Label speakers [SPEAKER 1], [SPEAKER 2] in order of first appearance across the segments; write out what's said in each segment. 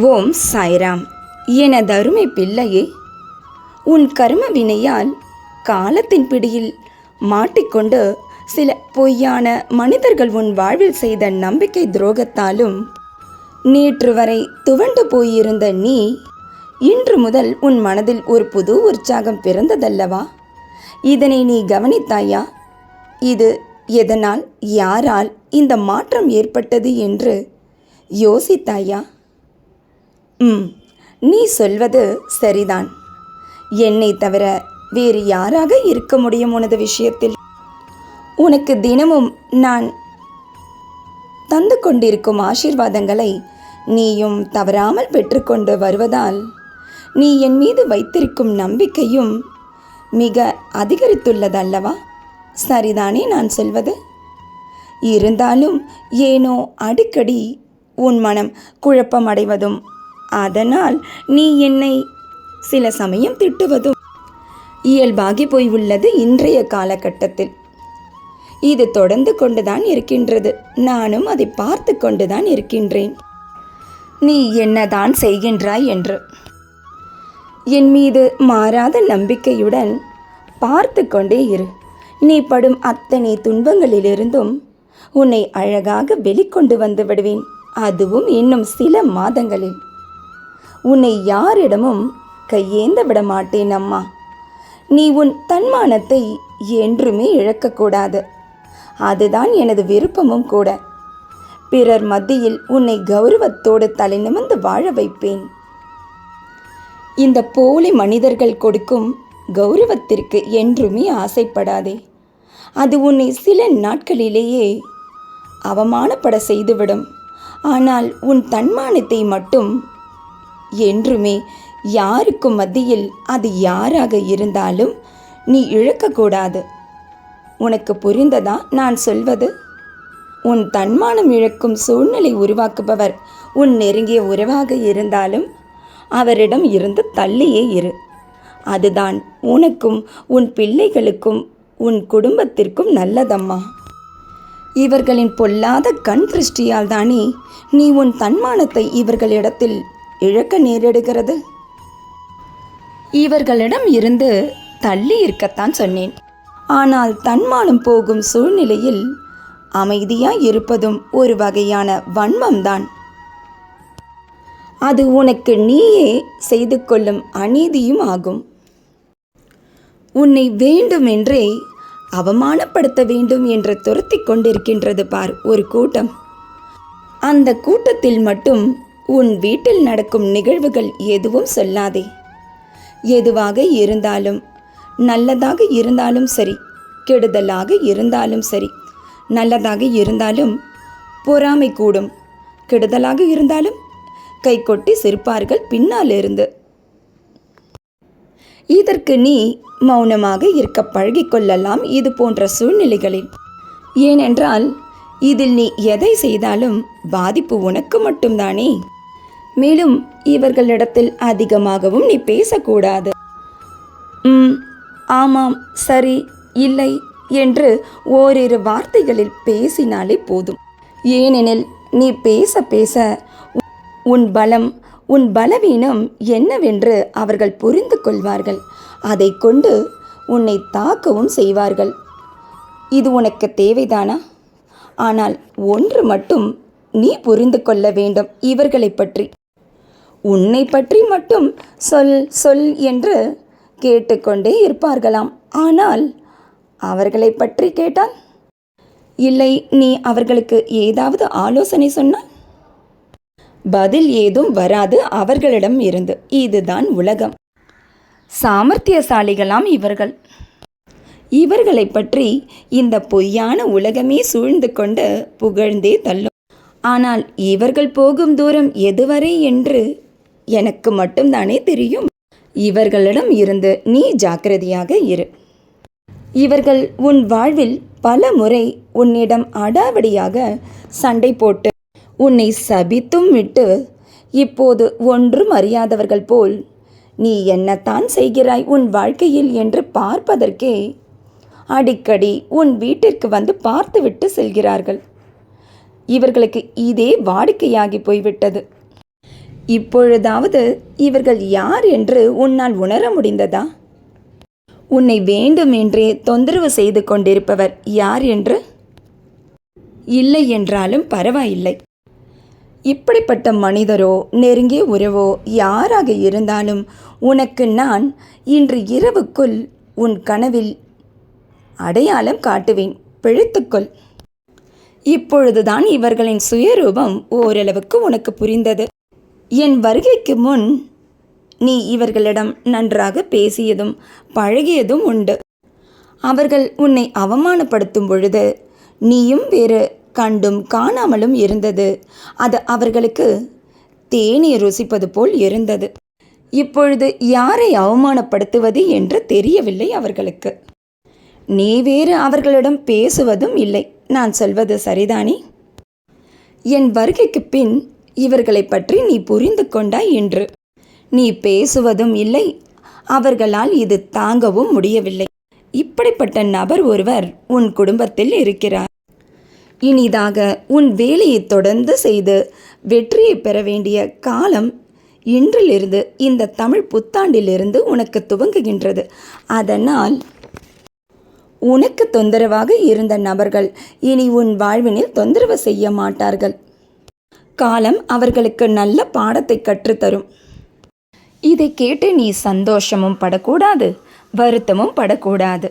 [SPEAKER 1] ஓம் சாய்ராம். எனதருமை பிள்ளையே, உன் கர்ம வினையால் காலத்தின் பிடியில் மாட்டிக்கொண்டு சில பொய்யான மனிதர்கள் உன் வாழ்வில் செய்த நம்பிக்கை துரோகத்தாலும் நேற்று வரை துவண்டு போயிருந்த நீ இன்று முதல் உன் மனதில் ஒரு புது உற்சாகம் பிறந்ததல்லவா? இதனை நீ கவனித்தாயா? இது எதனால், யாரால் இந்த மாற்றம் ஏற்பட்டது என்று யோசித்தாயா? நீ சொல்வது சரிதான். என்னை தவிர வேறு யாராக இருக்க முடியும் உனது விஷயத்தில்? உனக்கு தினமும் நான் தந்து கொண்டிருக்கும் ஆசீர்வாதங்களை நீயும் தவறாமல் பெற்றுக்கொண்டு வருவதால் நீ என் மீது வைத்திருக்கும் நம்பிக்கையும் மிக அதிகரித்துள்ளதல்லவா? சரிதானே நான் சொல்வது? இருந்தாலும் ஏனோ அடிக்கடி உன் மனம் குழப்பமடைவதும் அதனால் நீ என்னை சில சமயம் திட்டுவதும் இயல்பாகி போய் உள்ளது இன்றைய காலகட்டத்தில். இது தொடர்ந்து கொண்டுதான் இருக்கின்றது. நானும் அதை பார்த்து கொண்டுதான் இருக்கின்றேன். நீ என்னதான் செய்கின்றாய் என்று என் மீது மாறாத நம்பிக்கையுடன் பார்த்து கொண்டே இரு. நீ படும் அத்தனை துன்பங்களிலிருந்தும் உன்னை அழகாக வெளிக்கொண்டு வந்து விடுவேன். அதுவும் இன்னும் சில மாதங்களில். உன்னை யாரிடமும் கையேந்த விட மாட்டேன் அம்மா. நீ உன் தன்மானத்தை என்றுமே இழக்கக்கூடாது. அதுதான் எனது விருப்பமும் கூட. பிறர் மத்தியில் உன்னை கௌரவத்தோடு தலை நிமிர்ந்து வாழ வைப்பேன். இந்த போலி மனிதர்கள் கொடுக்கும் கௌரவத்திற்கு என்றுமே ஆசைப்படாதே. அது உன்னை சில நாட்களிலேயே அவமானப்பட செய்துவிடும். ஆனால் உன் தன்மானத்தை மட்டும் என்றுமே யாருக்கும் மத்தியில் அது யாராக இருந்தாலும் நீ இழக்கக்கூடாது. உனக்கு புரிந்ததா நான் சொல்வது? உன் தன்மானம் இழக்கும் சூழ்நிலை உருவாக்குபவர் உன் நெருங்கிய உறவாக இருந்தாலும் அவரிடம் இருந்து தள்ளியே இரு. அதுதான் உனக்கும் உன் பிள்ளைகளுக்கும் உன் குடும்பத்திற்கும் நல்லதம்மா. இவர்களின் பொல்லாத கண் திருஷ்டியால் தானே நீ உன் தன்மானத்தை இவர்களிடத்தில் இழக்க நேரிடுகிறது. இவர்களிடம் இருந்து தள்ளி இருக்கத்தான் சொன்னேன். ஆனால் தன்மானம் போகும் சூழ்நிலையில் அமைதியாய் இருப்பதும் ஒரு வகையான வன்மம்தான். அது உனக்கு நீயே செய்து கொள்ளும் அநீதியும் ஆகும். உன்னை வேண்டுமென்றே அவமானப்படுத்த வேண்டும் என்று துரத்தி கொண்டிருக்கின்றது பார் ஒரு கூட்டம். அந்த கூட்டத்தில் மட்டும் உன் வீட்டில் நடக்கும் நிகழ்வுகள் எதுவும் சொல்லாதே. எதுவாக இருந்தாலும், நல்லதாக இருந்தாலும் சரி, கெடுதலாக இருந்தாலும் சரி, நல்லதாக இருந்தாலும் பொறாமை கூடும், கெடுதலாக இருந்தாலும் கை கொட்டி சிரிப்பார்கள் பின்னாலிருந்து. இதற்கு நீ மௌனமாக இருக்க பழகிக்கொள்ளலாம் இது போன்ற சூழ்நிலைகளில். ஏனென்றால் இதில் நீ எதை செய்தாலும் பாதிப்பு உனக்கு மட்டும்தானே. மேலும் இவர்களிடத்தில் அதிகமாகவும் நீ பேசக்கூடாது. ஆமாம், சரி, இல்லை என்று ஓரிரு வார்த்தைகளில் பேசினாலே போதும். ஏனெனில் நீ பேச பேச உன் பலம், உன் பலவீனம் என்னவென்று அவர்கள் புரிந்து கொள்வார்கள். அதை கொண்டு உன்னை தாக்கவும் செய்வார்கள். இது உனக்கு தேவைதானா? ஆனால் ஒன்று மட்டும் நீ புரிந்து கொள்ள வேண்டும். இவர்களை பற்றி, உன்னை பற்றி மட்டும் சொல் சொல் என்று கேட்டுக்கொண்டே இருப்பார்களாம். ஆனால் அவர்களை பற்றி கேட்டால், இல்லை நீ அவர்களுக்கு ஏதாவது ஆலோசனை சொன்னால் பதில் ஏதும் வராது அவர்களிடம் இருந்து. இதுதான் உலகம். சாமர்த்தியசாலிகளாம் இவர்கள். இவர்களை பற்றி இந்த பொய்யான உலகமே சூழ்ந்து கொண்டு புகழ்ந்தே தள்ளும். ஆனால் இவர்கள் போகும் தூரம் எதுவரை என்று எனக்கு மட்டும்தானே தெரியும். இவர்களிடம் இருந்து நீ ஜாக்கிரதையாக இரு. இவர்கள் உன் வாழ்வில் பல முறை உன்னிடம் அடாவடியாக சண்டை போட்டு உன்னை சபித்தும் விட்டு இப்போது ஒன்றும் அறியாதவர்கள் போல் நீ என்னத்தான் செய்கிறாய் உன் வாழ்க்கையில் என்று பார்ப்பதற்கே அடிக்கடி உன் வீட்டிற்கு வந்து பார்த்துவிட்டு செல்கிறார்கள். இவர்களுக்கு இதே வாடிக்கையாகி போய்விட்டது. இப்பொழுதாவது இவர்கள் யார் என்று உன்னால் உணர முடிந்ததா? உன்னை வேண்டுமென்றே தொந்தரவு செய்து கொண்டிருப்பவர் யார் என்று? இல்லை என்றாலும் பரவாயில்லை. இப்படிப்பட்ட மனிதரோ நெருங்கிய உறவோ யாராக இருந்தாலும் உனக்கு நான் இன்று இரவுக்குள் உன் கனவில் அடையாளம் காட்டுவேன். பிழைத்துக்கொள். இப்பொழுதுதான் இவர்களின் சுயரூபம் ஓரளவுக்கு உனக்கு புரிந்தது. என் வருகைக்கு முன் நீ இவர்களிடம் நன்றாக பேசியதும் பழகியதும் உண்டு. அவர்கள் உன்னை அவமானப்படுத்தும் பொழுது நீயும் வேறு கண்டும் காணாமலும் இருந்தது. அது அவர்களுக்கு தேநீர் ருசிப்பது போல் இருந்தது. இப்பொழுது யாரை அவமானப்படுத்துவது என்று தெரியவில்லை அவர்களுக்கு. நீ வேறு அவர்களிடம் பேசுவதும் இல்லை. நான் சொல்வது சரிதானே? என் வருகைக்கு பின் இவர்களை பற்றி நீ புரிந்து கொண்டாய் என்று. நீ பேசுவதும் இல்லை, அவர்களால் இது தாங்கவும் முடியவில்லை. இப்படிப்பட்ட நபர் ஒருவர் உன் குடும்பத்தில் இருக்கிறார். இனிதாக உன் வேலையை தொடர்ந்து செய்து வெற்றியை பெற வேண்டிய காலம் இன்றிலிருந்து இந்த தமிழ் புத்தாண்டிலிருந்து உனக்கு துவங்குகின்றது. அதனால் உனக்கு தொந்தரவாக இருந்த நபர்கள் இனி உன் வாழ்வினில் தொந்தரவு செய்ய மாட்டார்கள். காலம் அவர்களுக்கு நல்ல பாடத்தை கற்றுத்தரும். இதை கேட்டு நீ சந்தோஷமும் படக்கூடாது, வருத்தமும் படக்கூடாது.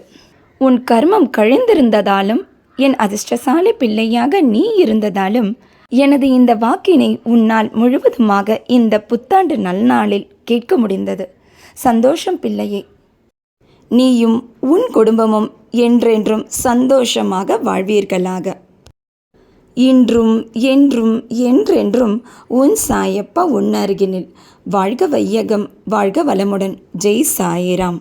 [SPEAKER 1] உன் கர்மம் கழிந்திருந்ததாலும் என் அதிர்ஷ்டசாலி பிள்ளையாக நீ இருந்ததாலும் எனது இந்த வாக்கினை உன்னால் முழுவதுமாக இந்த புத்தாண்டு நல்நாளில் கேட்க முடிந்தது. சந்தோஷம் பிள்ளையே. நீயும் உன் குடும்பமும் என்றென்றும் சந்தோஷமாக வாழ்வீர்களாக. இன்றும் என்றும் என்றென்றும் உன் சாயப்பா உன் அருகினில். வாழ்க வையகம், வாழ்க வளமுடன். ஜெய் சாயிராம்.